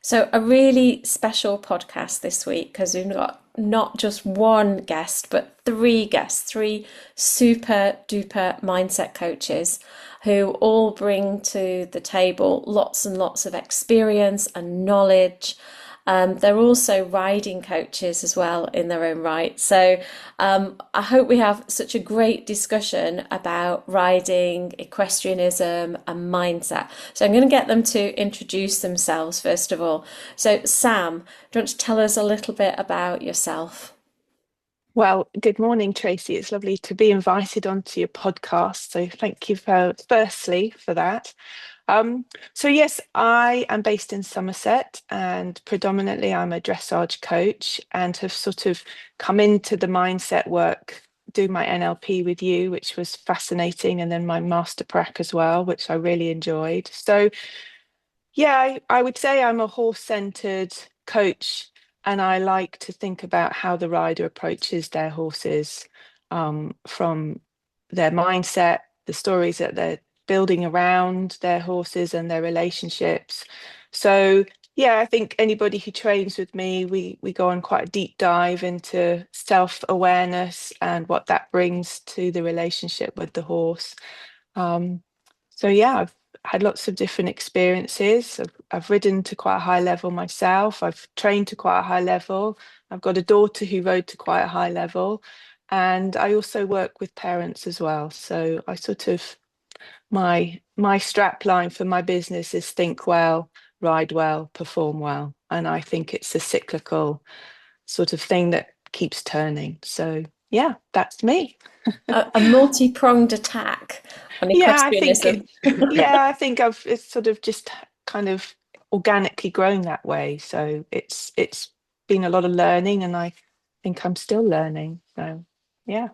So, a really special podcast this week because we've got not just one guest, but three guests, three super duper mindset coaches who all bring to the table lots and lots of experience and knowledge. They're also riding coaches as well in their own right. So I hope we have such a great discussion about riding, equestrianism, and mindset. So I'm going to get them to introduce themselves first of all. So, Sam, do you want to tell us a little bit about yourself? Well, good morning, Tracy. It's lovely to be invited onto your podcast. So thank you firstly for that. So yes, I am based in Somerset and predominantly I'm a dressage coach and have sort of come into the mindset work, do my NLP with you, which was fascinating, and then my Master Prac as well, which I really enjoyed. So yeah, I would say I'm a horse-centered coach, and I like to think about how the rider approaches their horses, from their mindset, the stories that they're building around their horses and their relationships. So yeah, I think anybody who trains with me, we go on quite a deep dive into self-awareness and what that brings to the relationship with the horse. Um, so yeah, I've had lots of different experiences. I've ridden to quite a high level myself. I've trained to quite a high level. I've got a daughter who rode to quite a high level. And I also work with parents as well. So I sort of my strap line for my business is think well, ride well, perform well. And I think it's a cyclical sort of thing that keeps turning. So yeah, that's me. A multi-pronged attack on Yeah, I think equestrianism. I think it's sort of just kind of organically grown that way. So it's been a lot of learning and I think I'm still learning. So yeah.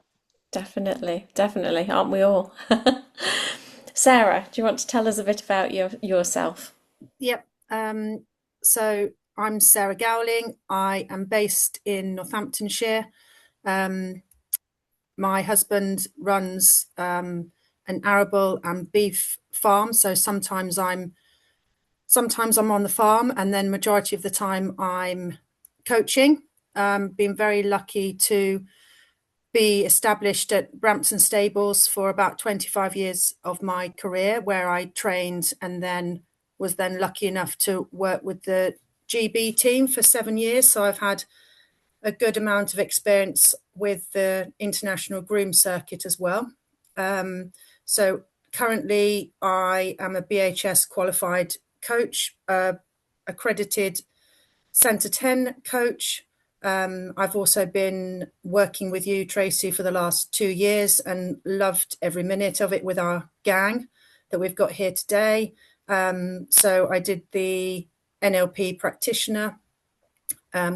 Definitely, definitely, aren't we all? Sarah, do you want to tell us a bit about yourself? Yep. So I'm Sarah Gowling. I am based in Northamptonshire. Um, my husband runs an arable and beef farm, so sometimes I'm on the farm, and then majority of the time I'm coaching. Been very lucky to be established at Brampton Stables for about 25 years of my career, where I trained and then was then lucky enough to work with the GB team for 7 years. So I've had a good amount of experience with the international groom circuit as well. So currently I am a BHS qualified coach, accredited Centre 10 coach. I've also been working with you, Tracy, for the last 2 years and loved every minute of it with our gang that we've got here today. So I did the NLP practitioner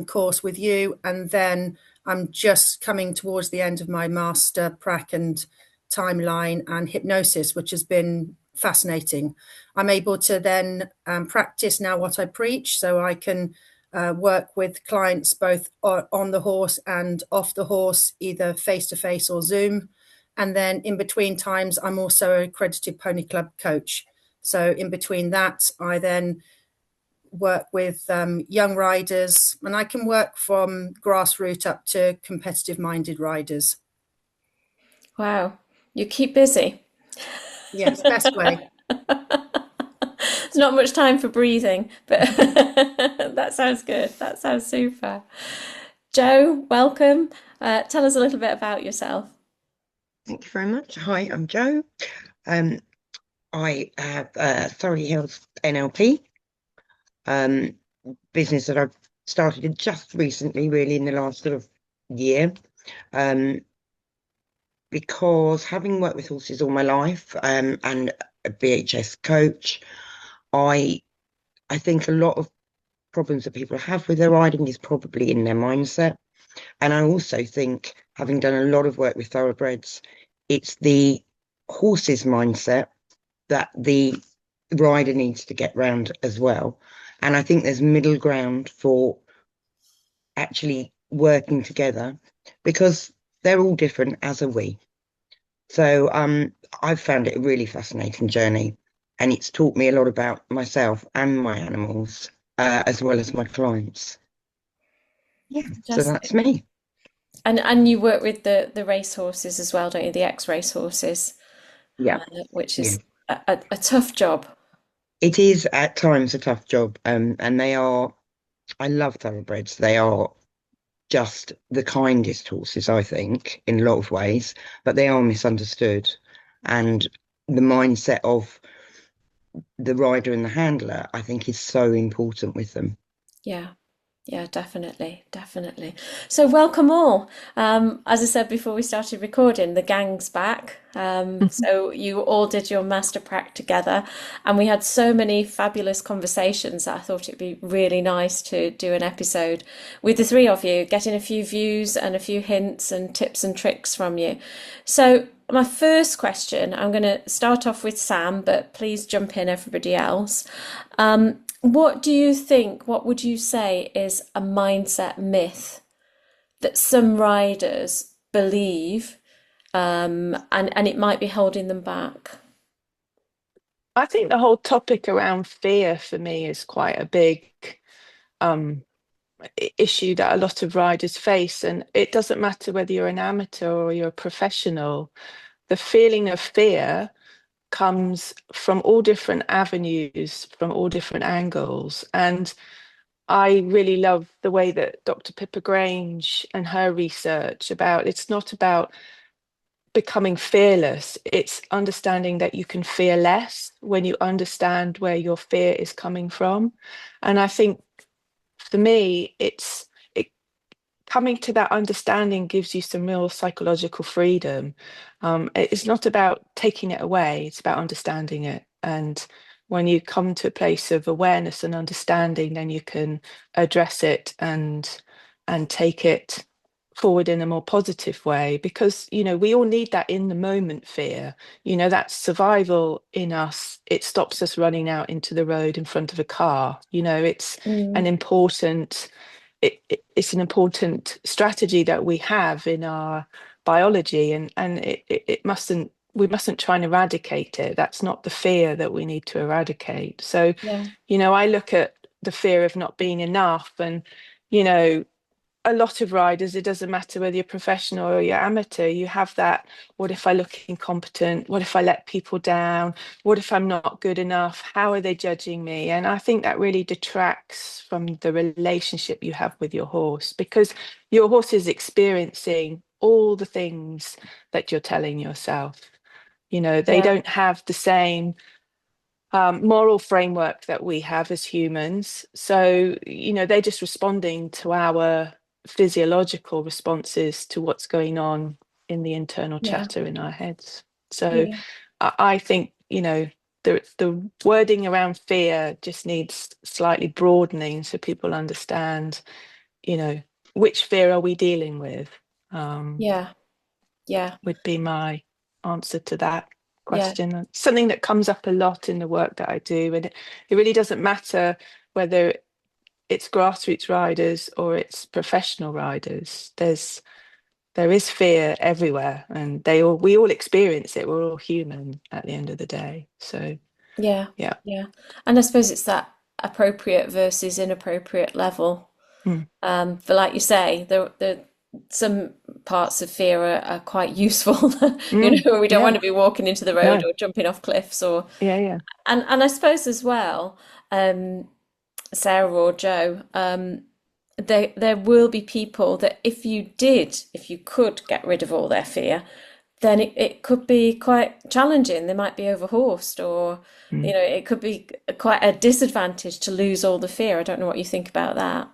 course with you, and then I'm just coming towards the end of my master prac and timeline and hypnosis, which has been fascinating. I'm able to then practice now what I preach, so I can work with clients both on the horse and off the horse, either face to face or Zoom. And then in between times, I'm also an accredited pony club coach. So in between that, I then work with young riders, and I can work from grassroots up to competitive minded riders. Wow, you keep busy. Yes, best way. There's not much time for breathing, but that sounds good. That sounds super. Joe, welcome. Tell us a little bit about yourself. Thank you very much. Hi, I'm Joe. Um, I have Surrey Hills NLP business that I've started just recently, really in the last sort of year. Because having worked with horses all my life and a BHS coach, I think a lot of problems that people have with their riding is probably in their mindset. And I also think, having done a lot of work with thoroughbreds, it's the horse's mindset that the rider needs to get round as well. And I think there's middle ground for actually working together because they're all different, as are we. So I've found it a really fascinating journey, and it's taught me a lot about myself and my animals. as well as my clients. Yeah, so Just that's me. and you work with the racehorses as well, don't you? The ex-racehorses, Yeah, which yeah. is a tough job. It is at times a tough job, and they are. I love thoroughbreds. They are just the kindest horses, I think, in a lot of ways, but they are misunderstood. And the mindset of the rider and the handler, I think, is so important with them. Yeah. Yeah, definitely, definitely. So welcome all. As I said before we started recording, the gang's back. So you all did your master prac together, and we had so many fabulous conversations that I thought it'd be really nice to do an episode with the three of you, getting a few views and a few hints and tips and tricks from you. So my first question, I'm going to start off with Sam, but please jump in, everybody else. What do you think, what would you say is a mindset myth that some riders believe, and it might be holding them back? I think the whole topic around fear for me is quite a big um, issue that a lot of riders face. And it doesn't matter whether you're an amateur or you're a professional, the feeling of fear comes from all different avenues, from all different angles. And I really love the way that Dr. Pippa Grange and her research about it's not about becoming fearless, it's understanding that you can fear less when you understand where your fear is coming from. And I think for me, it coming to that understanding gives you some real psychological freedom. It's not about taking it away, it's about understanding it. And when you come to a place of awareness and understanding, then you can address it and take it forward in a more positive way, because we all need that in the moment fear. That survival in us, it stops us running out into the road in front of a car. It's an Mm, important it's an important strategy that we have in our biology, and it mustn't we mustn't try and eradicate it. That's not the fear that we need to eradicate. So yeah, I look at the fear of not being enough, and you know a lot of riders, it doesn't matter whether you're professional or you're amateur, you have that, what if I look incompetent? What if I let people down? What if I'm not good enough? How are they judging me? And I think that really detracts from the relationship you have with your horse, because your horse is experiencing all the things that you're telling yourself. They yeah, don't have the same moral framework that we have as humans. So, they're just responding to our physiological responses to what's going on in the internal yeah, chatter in our heads. So yeah, I think, the wording around fear just needs slightly broadening so people understand, which fear are we dealing with? yeah, yeah, Would be my answer to that yeah, question. Something that comes up a lot in the work that I do, and it really doesn't matter whether it's grassroots riders or it's professional riders. There is fear everywhere, and we all experience it. We're all human at the end of the day. So yeah, yeah. yeah. And I suppose it's that appropriate versus inappropriate level. Mm. But like you say, the some parts of fear are quite useful. We don't want Yeah. to be walking into the road No. or jumping off cliffs or Yeah. and I suppose as well, Sarah or Joe, there will be people that if you could get rid of all their fear, then it could be quite challenging. They might be overhorsed, or Mm. it could be quite a disadvantage to lose all the fear. I don't know what you think about that.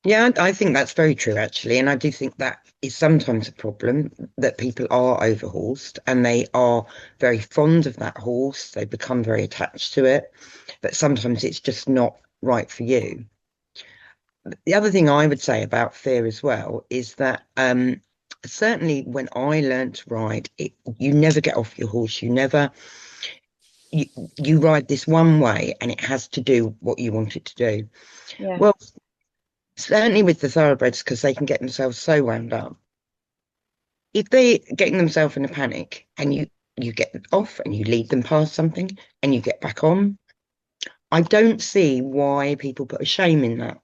Yeah, I think that's very true, actually. And I do think that is sometimes a problem, that people are overhorsed and they are very fond of that horse. They become very attached to it, but sometimes it's just not right for you. The other thing I would say about fear as well is that certainly when I learned to ride, you never get off your horse. You, you ride this one way and it has to do what you want it to do. Yeah, Well, certainly with the thoroughbreds, because they can get themselves so wound up. If they're getting themselves in a panic and you get off and you lead them past something and you get back on, I don't see why people put a shame in that.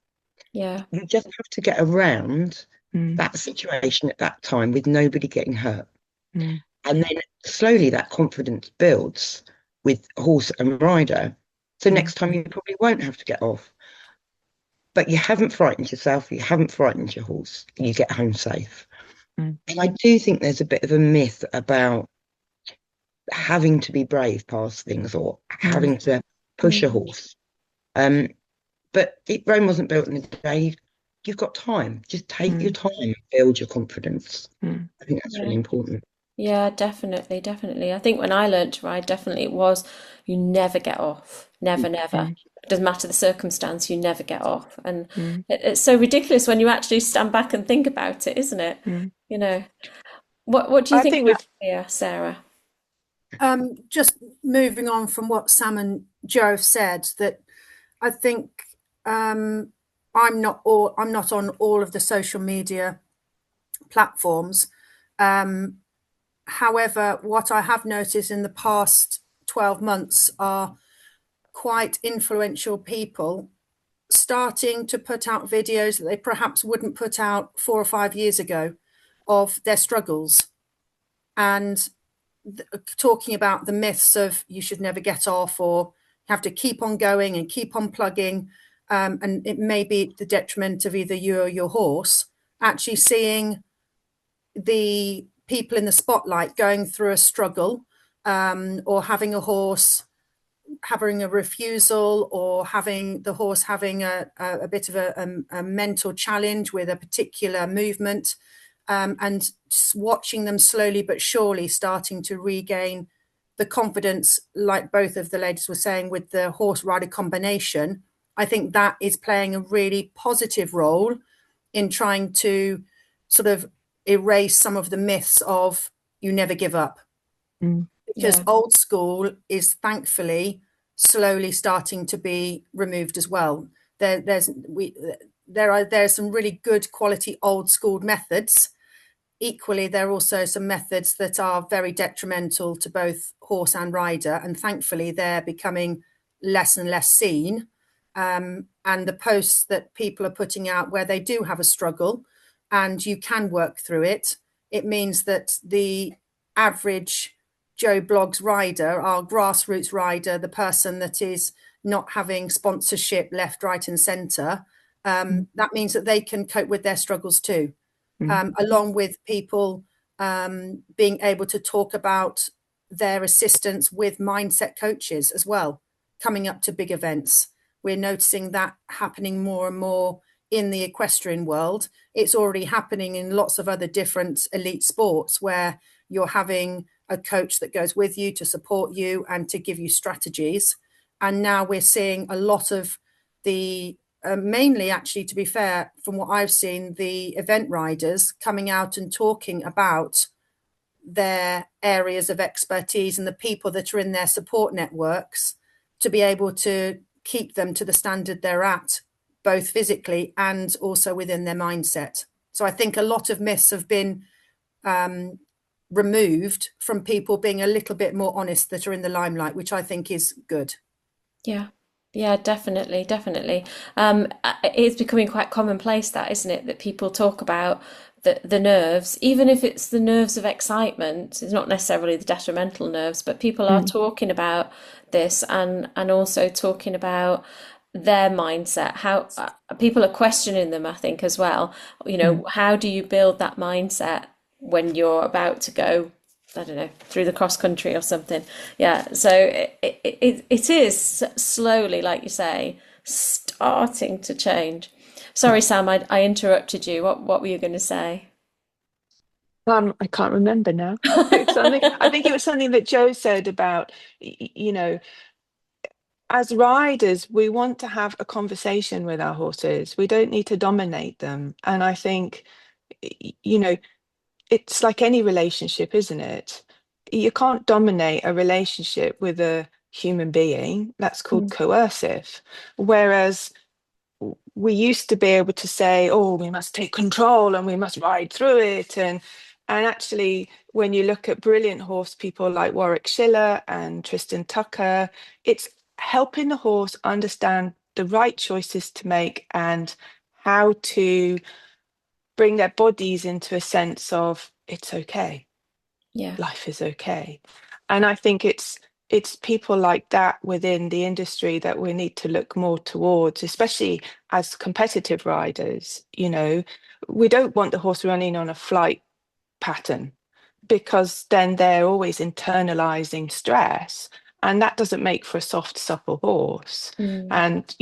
Yeah. You just have to get around Mm. that situation at that time with nobody getting hurt. Mm. And then slowly that confidence builds with horse and rider. So next time you probably won't have to get off. But you haven't frightened yourself, you haven't frightened your horse, you get home safe. Mm. And I do think there's a bit of a myth about having to be brave past things or having to push a horse. But Rome wasn't built in a day. You've got time. Just take your time and build your confidence. I think that's really important. Yeah, definitely, definitely. I think when I learned to ride, definitely it was you never get off. Never, never. It doesn't matter the circumstance, you never get off. And it's so ridiculous when you actually stand back and think about it, isn't it? You know. What do you I think think about with here, Sarah? Just moving on from what Sam and Joe have said, that I think I'm not on all of the social media platforms. However, what I have noticed in the past 12 months are quite influential people starting to put out videos that they perhaps wouldn't put out 4 or 5 years ago of their struggles, and talking about the myths of you should never get off or have to keep on going and keep on plugging, and it may be at the detriment of either you or your horse. Actually seeing the people in the spotlight going through a struggle, or having a horse having a refusal, or having the horse having a bit of a mental challenge with a particular movement, and watching them slowly but surely starting to regain the confidence, like both of the ladies were saying, with the horse rider combination. I think that is playing a really positive role in trying to sort of erase some of the myths of you never give up. Because old school is thankfully slowly starting to be removed as well. There's some really good quality old school methods. Equally, there are also some methods that are very detrimental to both horse and rider, and thankfully they're becoming less and less seen. And the posts that people are putting out where they do have a struggle and you can work through it, it means that the average Joe Bloggs rider, our grassroots rider, the person that is not having sponsorship left, right and centre, that means that they can cope with their struggles too. Along with people being able to talk about their assistance with mindset coaches as well, coming up to big events. We're noticing that happening more and more in the equestrian world. It's already happening in lots of other different elite sports where you're having a coach that goes with you to support you and to give you strategies. And now we're seeing a lot of the mainly, actually, to be fair, from what I've seen, the event riders coming out and talking about their areas of expertise and the people that are in their support networks to be able to keep them to the standard they're at, both physically and also within their mindset. So I think a lot of myths have been removed from people being a little bit more honest that are in the limelight, which I think is good. Yeah. Yeah, definitely, definitely. It's becoming quite commonplace that, isn't it? That people talk about the nerves, even if it's the nerves of excitement. It's not necessarily the detrimental nerves, but people are talking about this and also talking about their mindset. How people are questioning them, I think, as well. You know, how do you build that mindset when you're about to go, I don't know, through the cross country or something? Yeah, so it is slowly, like you say, starting to change. Sorry, Sam, I interrupted you. What were you going to say? I can't remember now. I think it was something that Joe said about, you know, as riders, we want to have a conversation with our horses. We don't need to dominate them. And I think, you know, it's like any relationship, isn't it? You can't dominate a relationship with a human being. That's called coercive. Whereas we used to be able to say, oh, we must take control and we must ride through it. And actually, when you look at brilliant horse people like Warwick Schiller and Tristan Tucker, it's helping the horse understand the right choices to make and how to bring their bodies into a sense of it's okay, life is okay. And I think it's people like that within the industry that we need to look more towards, especially as competitive riders. We don't want the horse running on a flight pattern, because then they're always internalizing stress, and that doesn't make for a soft, supple horse. And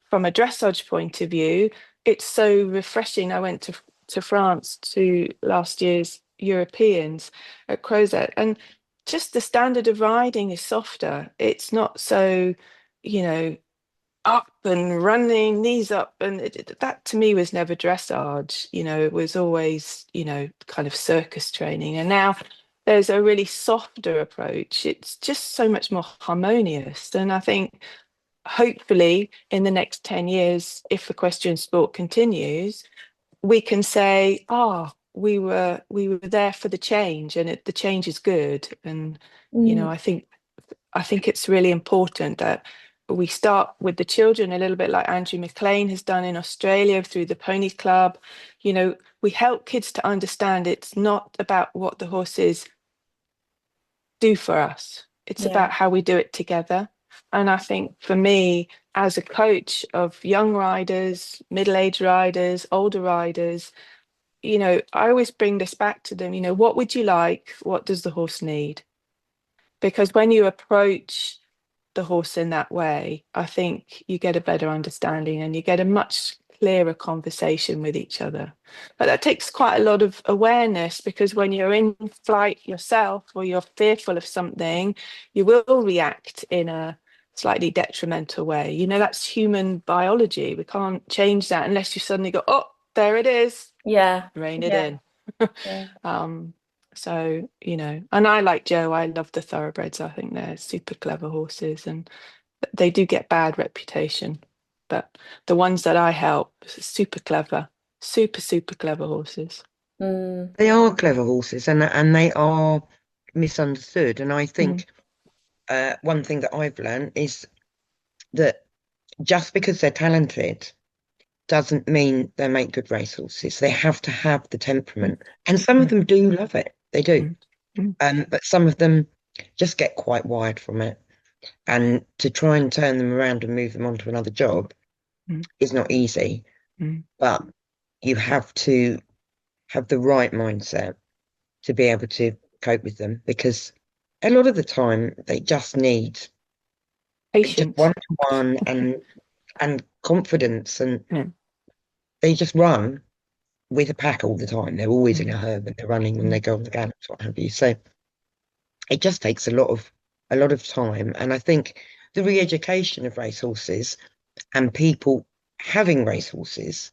from a dressage point of view, it's so refreshing. I went to France to last year's Europeans at Crozet, and just the standard of riding is softer. It's not so up and running, knees up, and that to me was never dressage. It was always kind of circus training. And now there's a really softer approach. It's just so much more harmonious. And I think hopefully in the next 10 years, if equestrian sport continues, we can say, we were there for the change, and the change is good. And I think it's really important that we start with the children, a little bit like Andrew McLean has done in Australia through the Pony Club. We help kids to understand it's not about what the horses do for us. It's about how we do it together. And I think for me, as a coach of young riders, middle-aged riders, older riders, I always bring this back to them. What would you like? What does the horse need? Because when you approach the horse in that way, I think you get a better understanding and you get a much clearer conversation with each other. But that takes quite a lot of awareness, because when you're in flight yourself or you're fearful of something, you will react in a slightly detrimental way. That's human biology. We can't change that unless you suddenly go, oh, there it is. Rein it in. So, and I like Joe, I love the thoroughbreds. I think they're super clever horses, and they do get bad reputation. But the ones that I help, super clever, super clever horses. They are clever horses, and they are misunderstood. And I think one thing that I've learned is that just because they're talented doesn't mean they make good racehorses. They have to have the temperament, and some of them do love it. They do, but some of them just get quite wired from it. And to try and turn them around and move them on to another job is not easy. But you have to have the right mindset to be able to cope with them, because a lot of the time they just need patience, one-to-one and confidence, and they just run with a pack all the time. They're always in a herd when they're running, when they go on the gallops, what have you. So it just takes a lot of time. And I think the re-education of racehorses and people having racehorses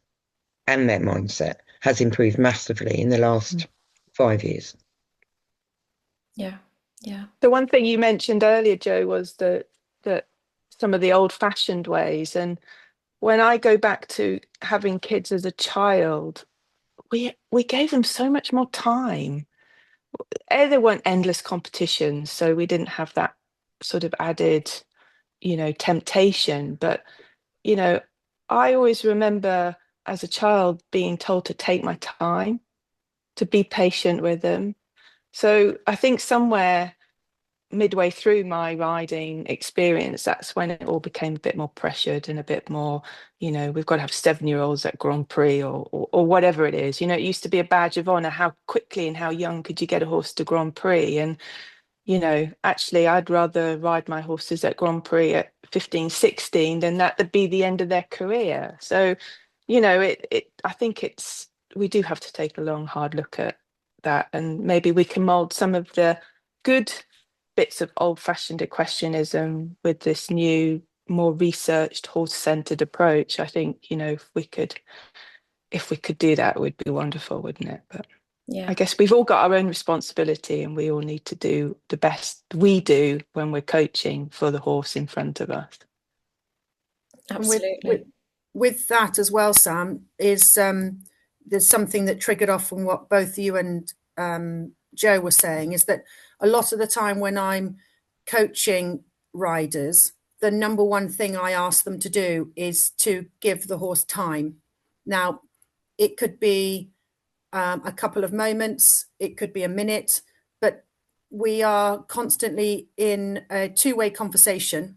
and their mindset has improved massively in the last 5 years. Yeah. The one thing you mentioned earlier, Joe, was that some of the old-fashioned ways. And when I go back to having kids as a child, we gave them so much more time. There weren't endless competitions, so we didn't have that sort of added, temptation. But, I always remember as a child being told to take my time, to be patient with them. So I think somewhere midway through my riding experience, that's when it all became a bit more pressured and a bit more, we've got to have 7-year-olds at Grand Prix or whatever it is. It used to be a badge of honor, how quickly and how young could you get a horse to Grand Prix? And, actually I'd rather ride my horses at Grand Prix at 15, 16 than that would be the end of their career. So, I think we do have to take a long, hard look at that, and maybe we can mold some of the good bits of old-fashioned equestrianism with this new, more researched, horse-centered approach. I think, if we could do that, it would be wonderful, wouldn't it? But I guess we've all got our own responsibility, and we all need to do the best we do when we're coaching for the horse in front of us. Absolutely. With that as well, Sam, is there's something that triggered off from what both you and Joe were saying, is that a lot of the time when I'm coaching riders, the number one thing I ask them to do is to give the horse time. Now, it could be a couple of moments, it could be a minute, but we are constantly in a two-way conversation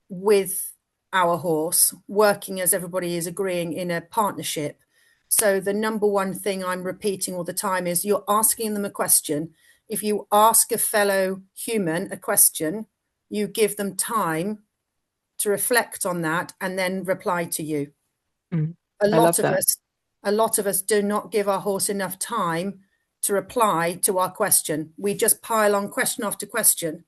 with our horse, working as everybody is agreeing in a partnership. So the number one thing I'm repeating all the time is you're asking them a question. If you ask a fellow human a question, you give them time to reflect on that and then reply to you. A lot of us do not give our horse enough time to reply to our question. We just pile on question after question,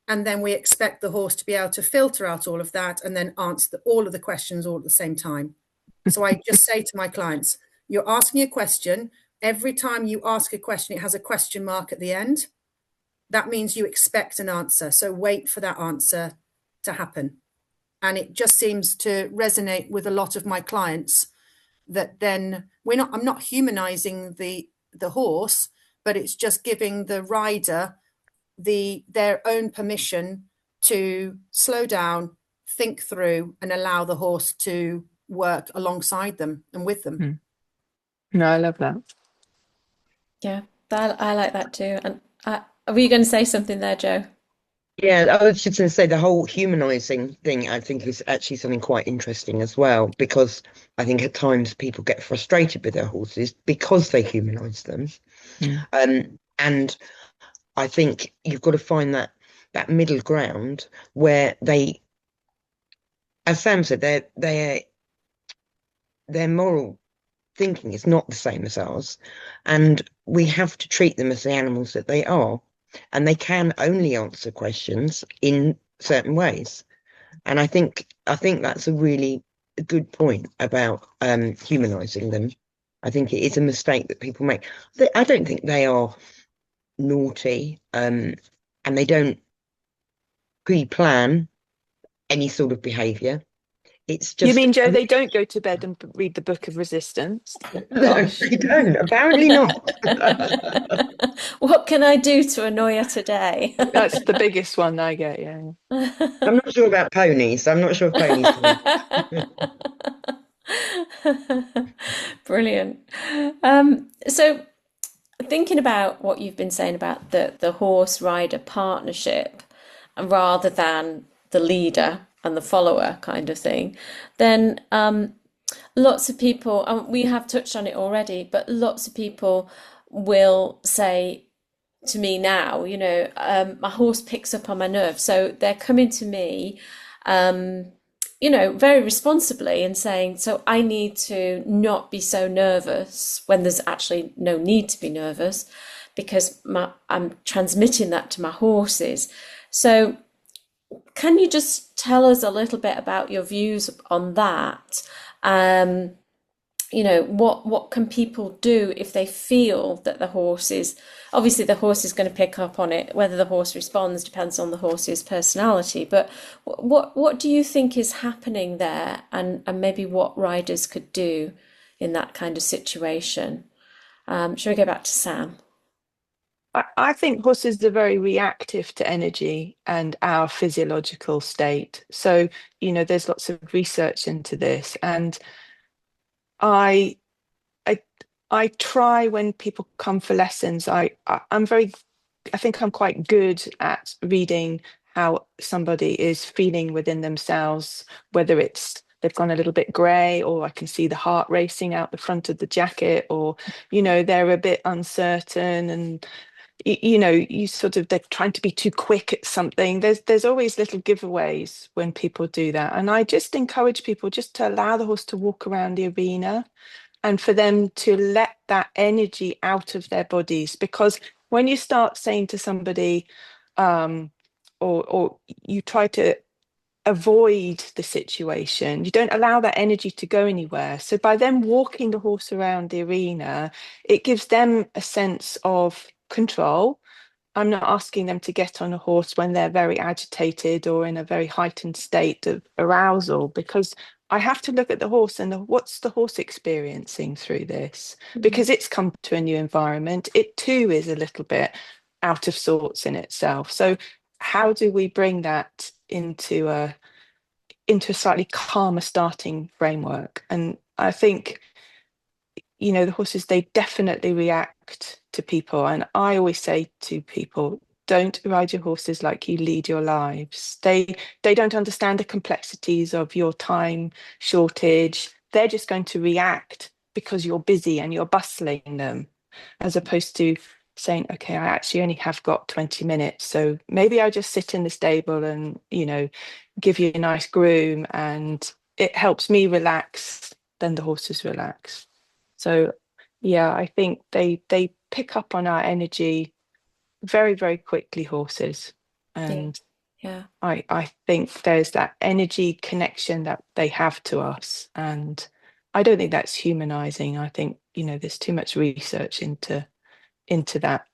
and then we expect the horse to be able to filter out all of that and then answer all of the questions all at the same time. So I just say to my clients, you're asking a question. Every time you ask a question, it has a question mark at the end. That means you expect an answer. So wait for that answer to happen. And it just seems to resonate with a lot of my clients that then I'm not humanizing the horse, but it's just giving the rider their own permission to slow down, think through, and allow the horse to work alongside them and with them. No, I love that. Yeah, I like that too. And were you going to say something there, Joe? Yeah, I was just going to say the whole humanizing thing, I think, is actually something quite interesting as well, because I think at times people get frustrated with their horses because they humanize them. And I think you've got to find that middle ground where they, as Sam said, their moral thinking is not the same as ours, and we have to treat them as the animals that they are. And they can only answer questions in certain ways. And I think that's a really good point about humanizing them. I think it is a mistake that people make. I don't think they are naughty, and they don't pre-plan any sort of behaviour. It's just... You mean, Joe, they don't go to bed and read the Book of Resistance? No, they don't. Apparently not. What can I do to annoy her today? That's the biggest one I get, yeah. I'm not sure about ponies. I'm not sure if ponies do. Brilliant. So thinking about what you've been saying about the horse rider partnership rather than the leader and the follower kind of thing, then lots of people, we have touched on it already, but lots of people will say to me now, my horse picks up on my nerves. So they're coming to me, very responsibly and saying, so I need to not be so nervous when there's actually no need to be nervous, because I'm transmitting that to my horses. So can you just tell us a little bit about your views on that? What can people do if they feel that the horse is going to pick up on it? Whether the horse responds depends on the horse's personality. But what do you think is happening there, and maybe what riders could do in that kind of situation? Shall we go back to Sam? I think horses are very reactive to energy and our physiological state. So, there's lots of research into this, and I try, when people come for lessons, I think I'm quite good at reading how somebody is feeling within themselves, whether it's they've gone a little bit grey, or I can see the heart racing out the front of the jacket, or they're a bit uncertain, and they're trying to be too quick at something. There's always little giveaways when people do that, and I just encourage people just to allow the horse to walk around the arena and for them to let that energy out of their bodies. Because when you start saying to somebody, or you try to avoid the situation, you don't allow that energy to go anywhere. So by them walking the horse around the arena, it gives them a sense of control. I'm not asking them to get on a horse when they're very agitated or in a very heightened state of arousal, because I have to look at the horse and what's the horse experiencing through this, because it's come to a new environment. It too is a little bit out of sorts in itself. So how do we bring that into a slightly calmer starting framework? And I think, the horses, they definitely react to people. And I always say to people, don't ride your horses like you lead your lives. They don't understand the complexities of your time shortage. They're just going to react because you're busy and you're bustling them, as opposed to saying, okay, I actually only have got 20 minutes. So maybe I'll just sit in the stable and, give you a nice groom, and it helps me relax, then the horses relax. So yeah, I think they pick up on our energy very, very quickly, horses. And Yeah. I think there's that energy connection that they have to us. And I don't think that's humanizing. I think, there's too much research into that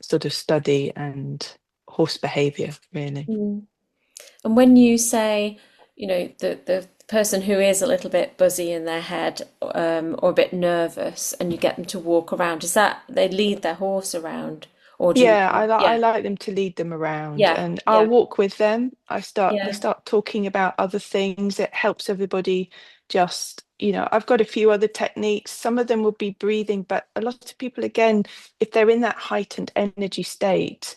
sort of study and horse behavior, really. Mm. And when you say, the person who is a little bit buzzy in their head, or a bit nervous, and you get them to walk around, is that they lead their horse around, or do you? Yeah, I Yeah, like them to lead them around, yeah, and I'll yeah, walk with them. They yeah, start talking about other things. It helps everybody just, I've got a few other techniques. Some of them will be breathing, but a lot of people, again, if they're in that heightened energy state,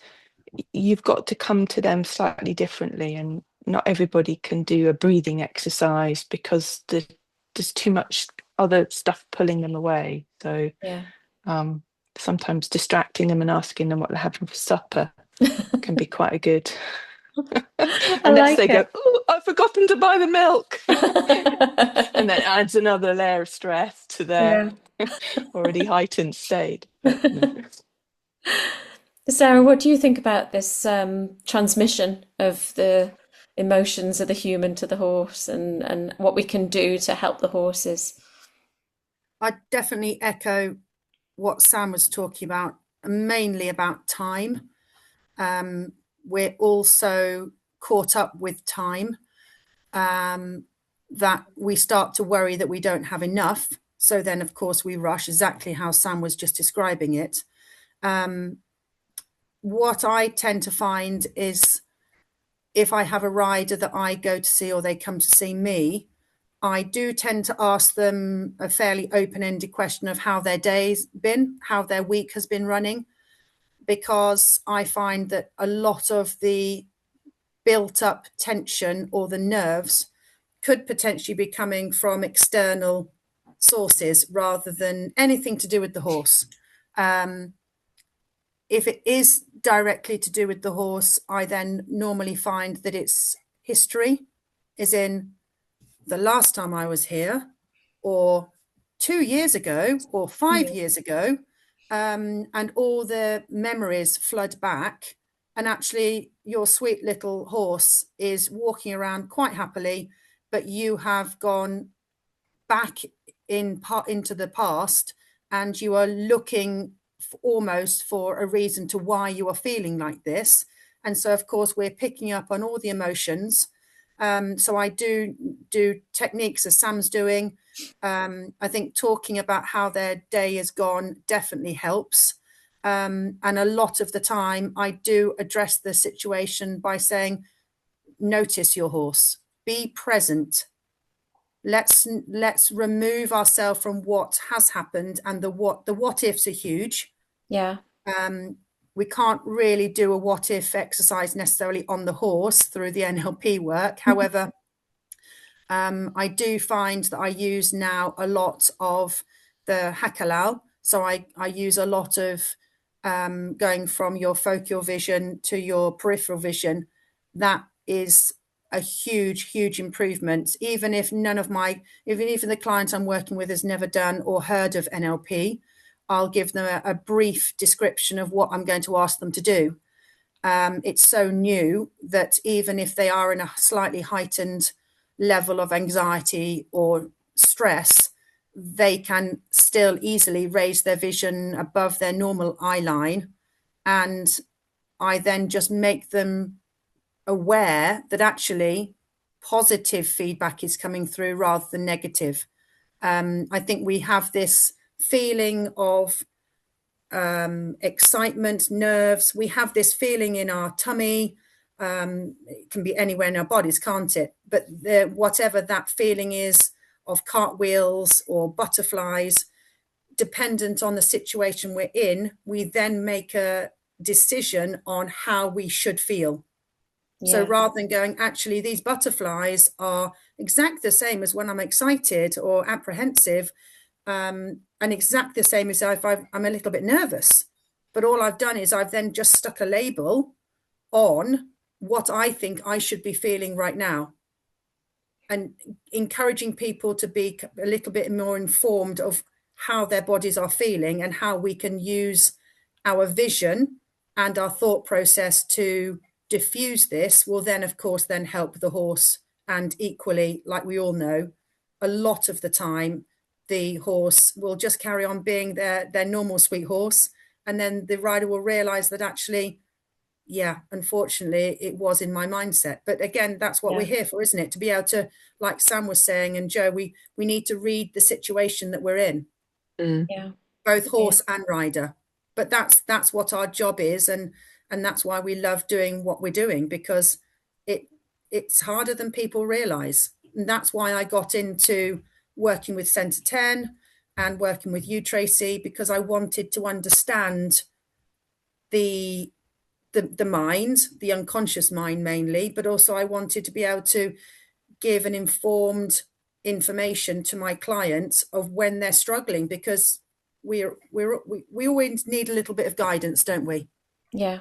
you've got to come to them slightly differently, and not everybody can do a breathing exercise because there's too much other stuff pulling them away. So yeah. sometimes distracting them and asking them what they're having for supper can be quite a good, I unless like they go, it. oh, I've forgotten to buy the milk. And then adds another layer of stress to their Yeah. already heightened state. But no. Sarah, what do you think about this transmission of the emotions of the human to the horse, and what we can do to help the horses? I definitely echo what Sam was talking about, mainly about time. We're also caught up with time, that we start to worry that we don't have enough. So then, of course, we rush, exactly how Sam was just describing it. What I tend to find is, if I have a rider that I go to see or they come to see me, I do tend to ask them a fairly open-ended question of how their day's been, how their week has been running, because I find that a lot of the built up tension or the nerves could potentially be coming from external sources rather than anything to do with the horse. If it is directly to do with the horse, I then normally find that it's history, as in the last time I was here, or 2 years ago, or 5 years ago, and all the memories flood back. And actually, your sweet little horse is walking around quite happily, but you have gone back into the past, and you are looking almost for a reason to why you are feeling like this. And so, of course, we're picking up on all the emotions. So I do techniques as Sam's doing. I think talking about how their day has gone definitely helps. And a lot of the time I do address the situation by saying, notice your horse, be present. Let's remove ourselves from what has happened, and the what ifs are huge. Yeah. We can't really do a what if exercise necessarily on the horse through the NLP work. However, I do find that I use now a lot of the Hakalal. So I use a lot of going from your focal vision to your peripheral vision. That is a huge improvement. Even if even the client I'm working with has never done or heard of NLP, I'll give them a brief description of what I'm going to ask them to do. It's so new that even if they are in a slightly heightened level of anxiety or stress, they can still easily raise their vision above their normal eye line. And I then just make them aware that actually positive feedback is coming through rather than negative. I think we have this feeling of excitement, nerves. We have this feeling in our tummy. It can be anywhere in our bodies, can't it? But whatever that feeling is of cartwheels or butterflies, dependent on the situation we're in, we then make a decision on how we should feel. So rather than going, actually, these butterflies are exactly the same as when I'm excited or apprehensive, and exactly the same as if I'm a little bit nervous. But all I've done is I've then just stuck a label on what I think I should be feeling right now, and encouraging people to be a little bit more informed of how their bodies are feeling and how we can use our vision and our thought process to diffuse this will then, of course, then help the horse. And equally, like we all know, a lot of the time, the horse will just carry on being their normal sweet horse. And then the rider will realize that actually, yeah, unfortunately, it was in my mindset. But again, that's what we're here for, isn't it? To be able to, like Sam was saying, and Joe, we need to read the situation that we're in, both horse and rider. But that's what our job is, and that's why we love doing what we're doing, because it's harder than people realize. And that's why I got into working with Centre 10 and working with you, Tracy, because I wanted to understand the mind, the unconscious mind mainly, but also I wanted to be able to give an informed information to my clients of when they're struggling, because we always need a little bit of guidance, don't we? Yeah.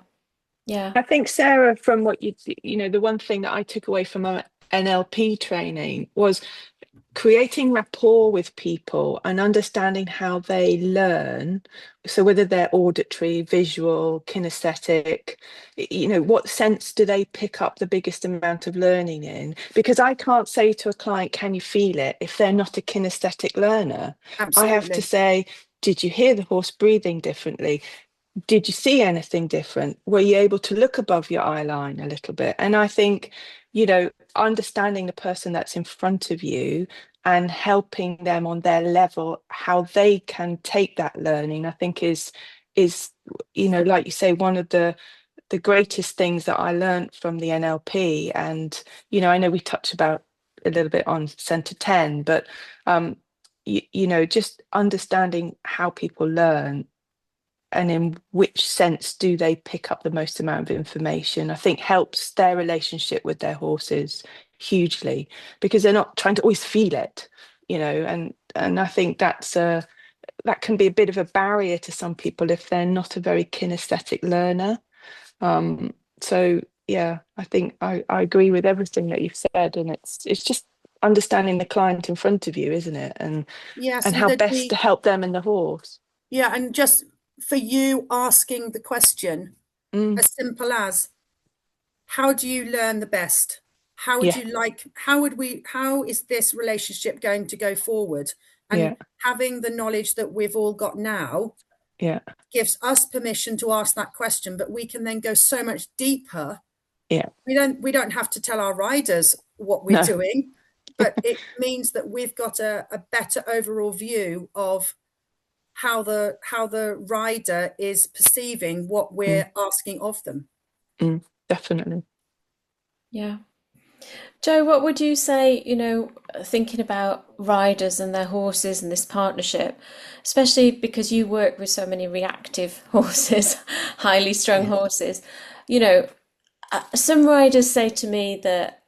I think, Sarah, from what the one thing that I took away from our NLP training was creating rapport with people and understanding how they learn. So whether they're auditory, visual, kinesthetic, what sense do they pick up the biggest amount of learning in? Because I can't say to a client, can you feel it, if they're not a kinesthetic learner? Absolutely. I have to say, did you hear the horse breathing differently? Did you see anything different? Were you able to look above your eye line a little bit? And I think, understanding the person that's in front of you and helping them on their level, how they can take that learning, I think is like you say, one of the greatest things that I learned from the NLP. And, I know we touched about a little bit on Centre 10, but, just understanding how people learn and in which sense do they pick up the most amount of information, I think helps their relationship with their horses hugely, because they're not trying to always feel it, and I think that can be a bit of a barrier to some people if they're not a very kinesthetic learner. So yeah, I think I agree with everything that you've said, and it's just understanding the client in front of you, isn't it? And yes, and how best to help them and the horse. Yeah, and just for you asking the question, as simple as, how do you learn the best? How would you like, how is this relationship going to go forward? And having the knowledge that we've all got now gives us permission to ask that question, but we can then go so much deeper. We don't have to tell our riders what we're doing, but it means that we've got a better overall view of how the rider is perceiving what we're asking of them. Definitely. Yeah. Joe, what would you say, thinking about riders and their horses and this partnership, especially because you work with so many reactive horses, highly strung horses, some riders say to me that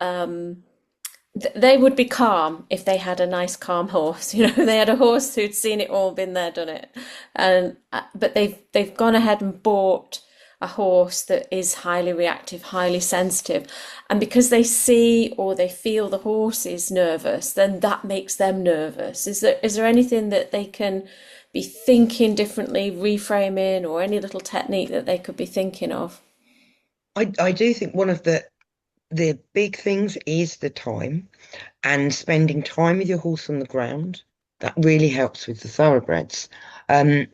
they would be calm if they had a nice calm horse. They had a horse who'd seen it all, been there, done it, and but they've gone ahead and bought a horse that is highly reactive, highly sensitive, and because they see or they feel the horse is nervous, then that makes them nervous. Is there anything that they can be thinking differently, reframing, or any little technique that they could be thinking of? I do think one of the big things is the time, and spending time with your horse on the ground. That really helps with the thoroughbreds. And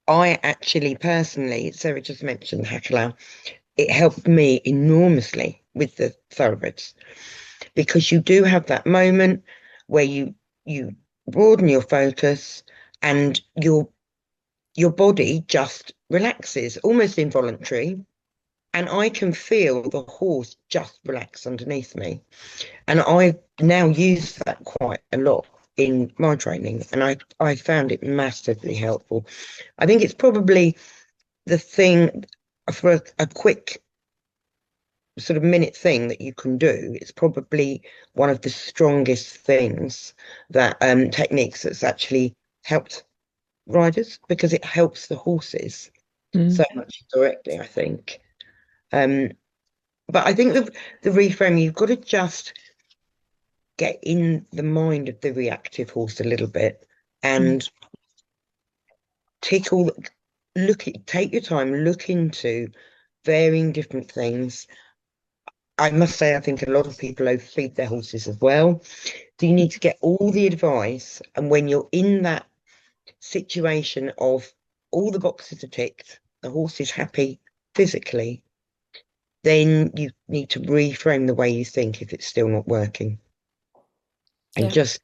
I actually personally, Sarah just mentioned Hakalau, it helped me enormously with the thoroughbreds, because you do have that moment where you broaden your focus and your body just relaxes, almost involuntary. and I can feel the horse just relax underneath me. And I now use that quite a lot in my training, and I found it massively helpful. I think it's probably the thing for a quick sort of minute thing that you can do. It's probably one of the strongest things that techniques that's actually helped riders, because it helps the horses so much directly, I think. But I think the reframe, you've got to just get in the mind of the reactive horse a little bit and take your time, look into varying different things. I must say, I think a lot of people overfeed their horses as well. So you need to get all the advice, and when you're in that situation of all the boxes are ticked, the horse is happy physically, then you need to reframe the way you think if it's still not working. And just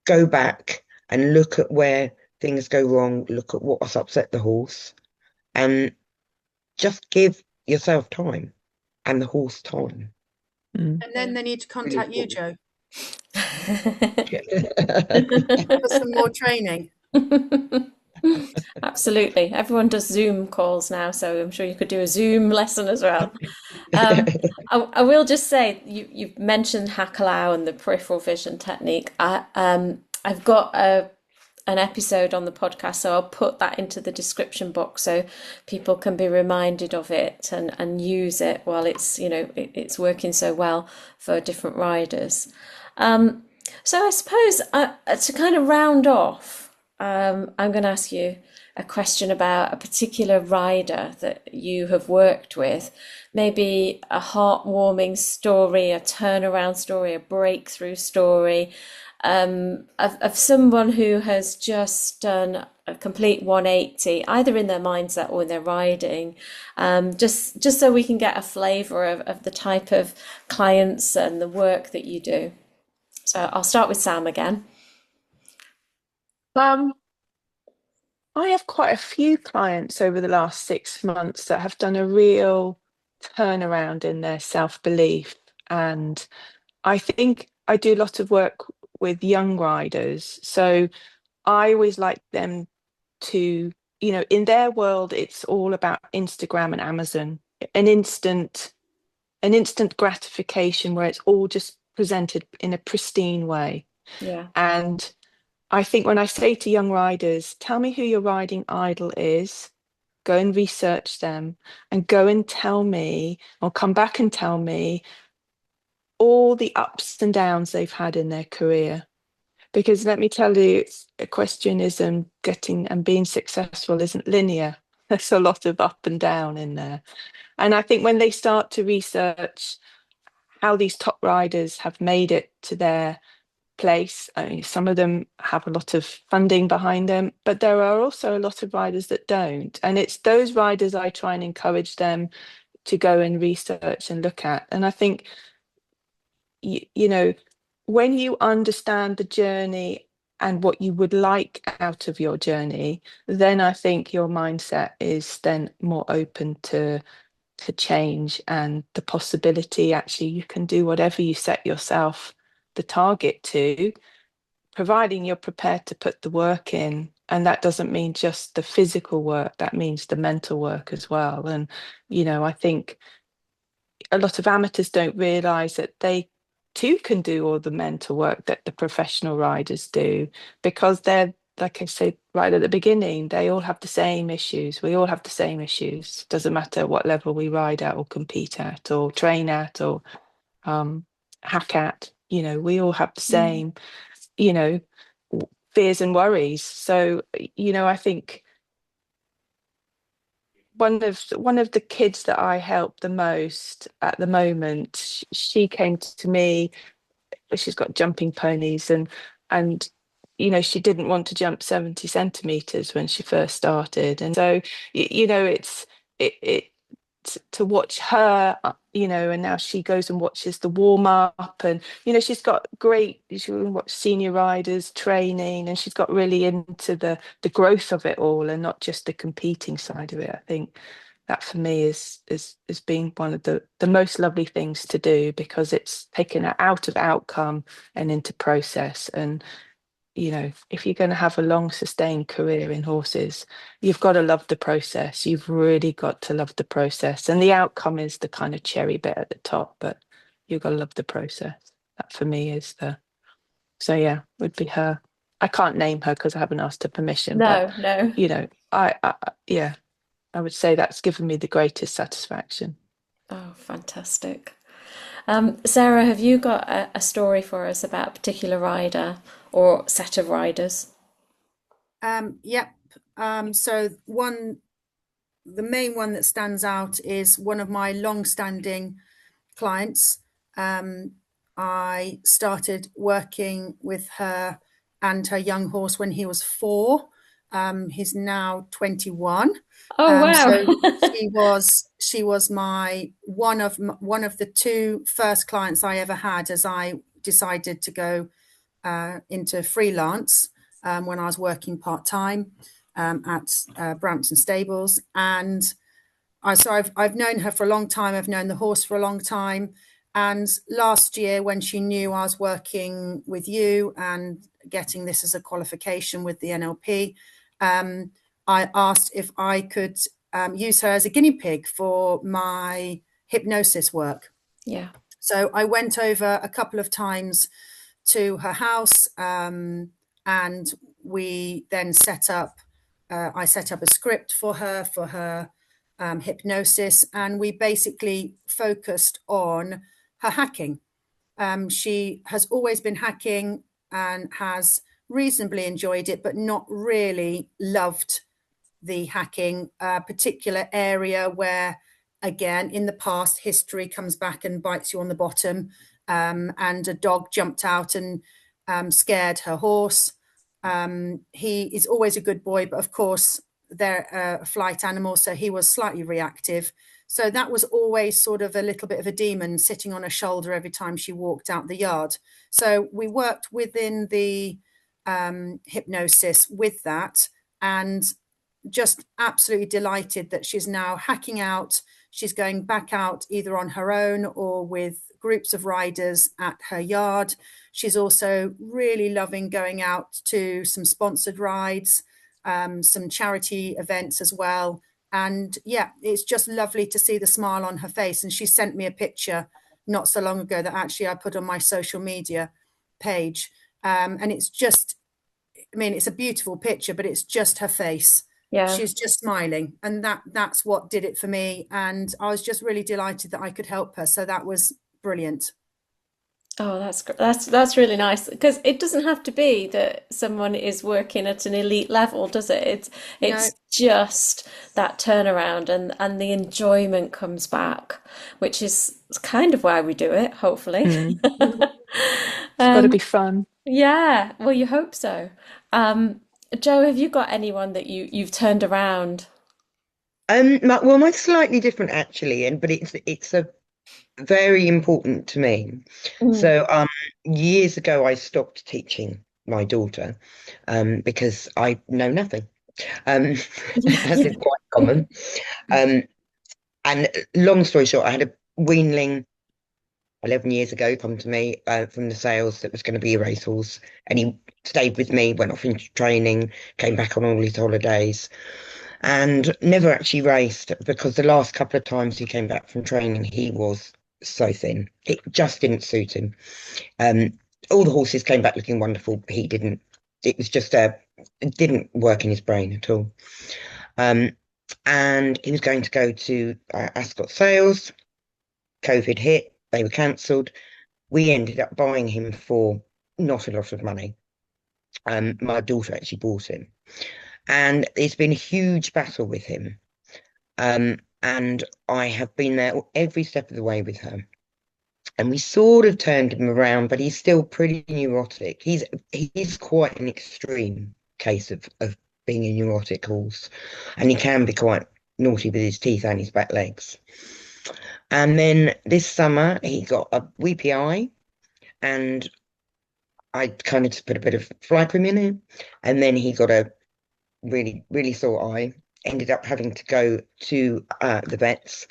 go back and look at where things go wrong, look at what's upset the horse, and just give yourself time and the horse time. And then they need to contact you, Jo, Yeah. for some more training. Absolutely. Everyone does Zoom calls now, so I'm sure you could do a Zoom lesson as well. I will just say, you've mentioned Hakalau and the peripheral vision technique. I've got an episode on the podcast, so I'll put that into the description box so people can be reminded of it and use it while it's, it's working so well for different riders. So I suppose to kind of round off, I'm going to ask you a question about a particular rider that you have worked with, maybe a heartwarming story, a turnaround story, a breakthrough story, of someone who has just done a complete 180, either in their mindset or in their riding, just so we can get a flavour of the type of clients and the work that you do. So I'll start with Sam again. I have quite a few clients over the last 6 months that have done a real turnaround in their self-belief. And I think I do a lot of work with young riders. So I always like them to, in their world, it's all about Instagram and Amazon, an instant gratification where it's all just presented in a pristine way. Yeah. And I think when I say to young riders, tell me who your riding idol is, go and research them and go and tell me, or come back and tell me all the ups and downs they've had in their career. Because let me tell you, equestrianism, getting and being successful isn't linear. There's a lot of up and down in there. And I think when they start to research how these top riders have made it to their place, I mean, some of them have a lot of funding behind them, but there are also a lot of riders that don't. And it's those riders I try and encourage them to go and research and look at. And I think, when you understand the journey and what you would like out of your journey, then I think your mindset is then more open to change and the possibility actually you can do whatever you set yourself the target to, providing you're prepared to put the work in. And that doesn't mean just the physical work, that means the mental work as well. And, I think a lot of amateurs don't realise that they too can do all the mental work that the professional riders do, because they're, like I said right at the beginning, they all have the same issues. We all have the same issues. Doesn't matter what level we ride at or compete at or train at or hack at, we all have the same, fears and worries. So, I think one of the kids that I help the most at the moment, she came to me. She's got jumping ponies, and she didn't want to jump 70 centimeters when she first started, and so it's to watch her, and now she goes and watches the warm up, and she's got she watch senior riders training, and she's got really into the growth of it all and not just the competing side of it. I think that for me is being one of the most lovely things to do, because it's taken it out of outcome and into process. And you know, if you're going to have a long sustained career in horses, you've got to love the process. You've really got to love the process, and the outcome is the kind of cherry bit at the top, but you've got to love the process. That for me is so yeah, would be her. I can't name her because I haven't asked her permission, but No. you know, yeah, I would say that's given me the greatest satisfaction. Oh, fantastic. Sarah, have you got a story for us about a particular rider or set of riders? Yep. So the main one that stands out is one of my long-standing clients. I started working with her and her young horse when he was 4. He's now 21. Oh, wow. So she was my one of the 2 first clients I ever had as I decided to go into freelance when I was working part-time at Brampton Stables. And I've known her for a long time. I've known the horse for a long time. And last year, when she knew I was working with you and getting this as a qualification with the NLP, I asked if I could use her as a guinea pig for my hypnosis work. Yeah. So I went over a couple of times to her house, and we then set up. I set up a script for her hypnosis, and we basically focused on her hacking. She has always been hacking and has reasonably enjoyed it, but not really loved the hacking, particular area where, again, in the past, history comes back and bites you on the bottom, and a dog jumped out and scared her horse. He is always a good boy, but of course, they're a flight animal, so he was slightly reactive. So that was always sort of a little bit of a demon sitting on her shoulder every time she walked out the yard. So we worked within the hypnosis with that, and just absolutely delighted that she's now hacking out. She's going back out either on her own or with groups of riders at her yard. She's also really loving going out to some sponsored rides, some charity events as well. And yeah, it's just lovely to see the smile on her face. And she sent me a picture not so long ago that actually I put on my social media page. And it's just, I mean, it's a beautiful picture, but it's just her face. Yeah. She's just smiling, and that's what did it for me. And I was just really delighted that I could help her. So that was brilliant. Oh, that's really nice, because it doesn't have to be that someone is working at an elite level, does it? It's No. just that turnaround, and the enjoyment comes back, which is kind of why we do it, hopefully. It's got to be fun. Yeah, well, you hope so. Joe, have you got anyone that you've turned around? Mine's slightly different actually, but it's a very important to me. So years ago I stopped teaching my daughter because I know nothing, as Yeah. is quite common. And long story short, I had a weanling 11 years ago come to me from the sales that was going to be a racehorse, and he stayed with me, went off into training, came back on all his holidays, and never actually raced because the last couple of times he came back from training, he was so thin. It just didn't suit him. All the horses came back looking wonderful, but he didn't. It was just it didn't work in his brain at all. And he was going to go to Ascot Sales. COVID hit, they were cancelled. We ended up buying him for not a lot of money. My daughter actually bought him. And it's been a huge battle with him. And I have been there every step of the way with her. And we sort of turned him around, but he's still pretty neurotic. He's quite an extreme case of being a neurotic horse. And he can be quite naughty with his teeth and his back legs. And then this summer he got a weepy eye, and I kind of just put a bit of fly cream in him. And then he got a really, really sore eye. ended up having to go to the vets.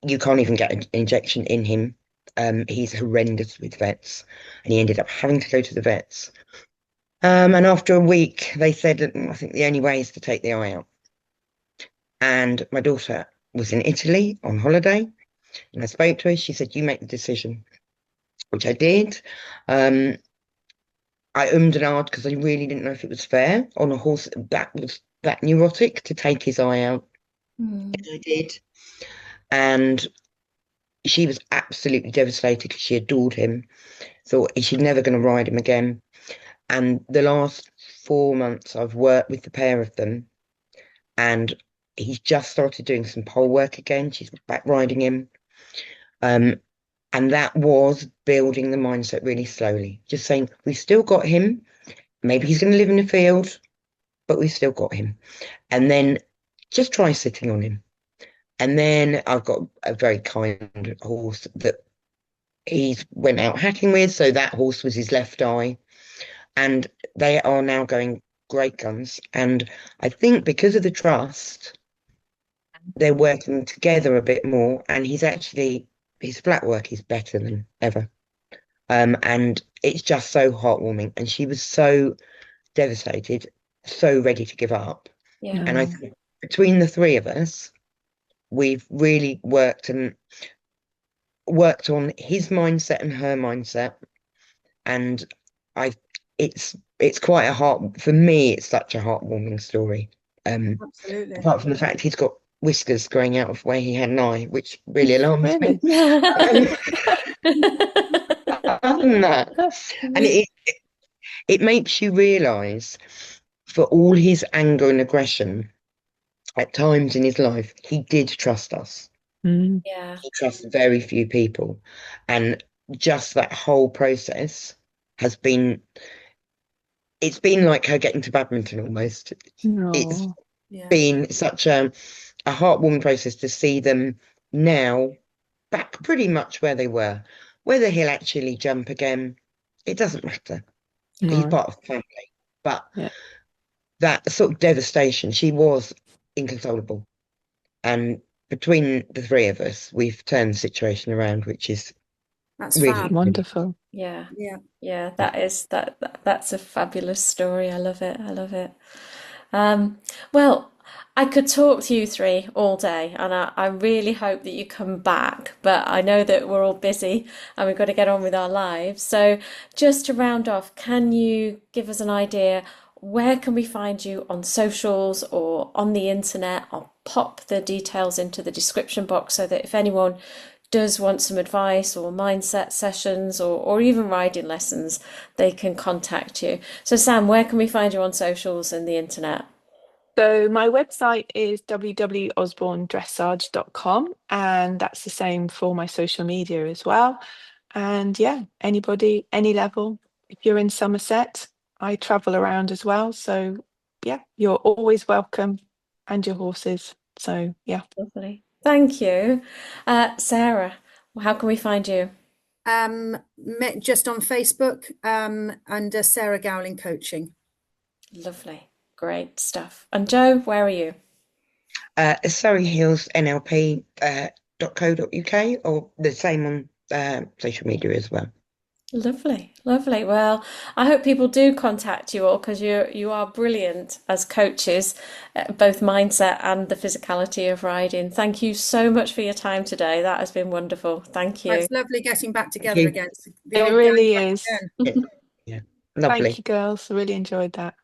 You can't even get an injection in him. He's horrendous with vets, and he ended up having to go to the vets. And after a week, they said, I think the only way is to take the eye out. And my daughter was in Italy on holiday, and I spoke to her. She said, "You make the decision," which I did. I ummed and ahed because I really didn't know if it was fair on a horse that was that neurotic to take his eye out. And I did. And she was absolutely devastated because she adored him. Thought she's never going to ride him again. And the last 4 months I've worked with the pair of them, and he's just started doing some pole work again. She's back riding him. And that was building the mindset really slowly. Just saying, we've still got him. Maybe he's going to live in the field, but we've still got him. And then just try sitting on him. And then I've got a very kind horse that he's went out hacking with. So that horse was his left eye. And they are now going great guns. And I think because of the trust, they're working together a bit more. And his flat work is better than ever. And it's just so heartwarming. And she was so devastated, so ready to give up. Yeah. And I think between the three of us, we've really worked on his mindset and her mindset. And it's quite for me, it's such a heartwarming story. Absolutely. Apart from the fact he's got whiskers growing out of where he had an eye, which really alarms me. Other than that, and it makes you realise, for all his anger and aggression, at times in his life, he did trust us. Yeah. He trusts very few people. And just that whole process has been, it's been like her getting to badminton almost. It's been such a heartwarming process to see them now back pretty much where they were. Whether he'll actually jump again, it doesn't matter. He's part of the family. But that sort of devastation, she was inconsolable. And between the three of us, we've turned the situation around, which is really wonderful. Yeah. That's a fabulous story. I love it. Well, I could talk to you three all day, and I really hope that you come back, but I know that we're all busy and we've got to get on with our lives. So just to round off, can you give us an idea, where can we find you on socials or on the internet? I'll pop the details into the description box so that if anyone does want some advice or mindset sessions or even riding lessons, they can contact you. So Sam, where can we find you on socials and the internet? So my website is www.osborndressage.com, and that's the same for my social media as well. And anybody, any level, if you're in Somerset, I travel around as well. So you're always welcome, and your horses. So Lovely. Thank you. Sarah, how can we find you? Just on Facebook, under Sarah Gowling Coaching. Lovely. Great stuff. And Joe, where are you? Surrey Hills NLP.co.uk, or the same on social media as well. Lovely. Well, I hope people do contact you all, because you are brilliant as coaches, both mindset and the physicality of riding. Thank you so much for your time today. That has been wonderful. Thank you. It's lovely getting back together again. It really is. Yeah, lovely. Thank you, girls. I really enjoyed that.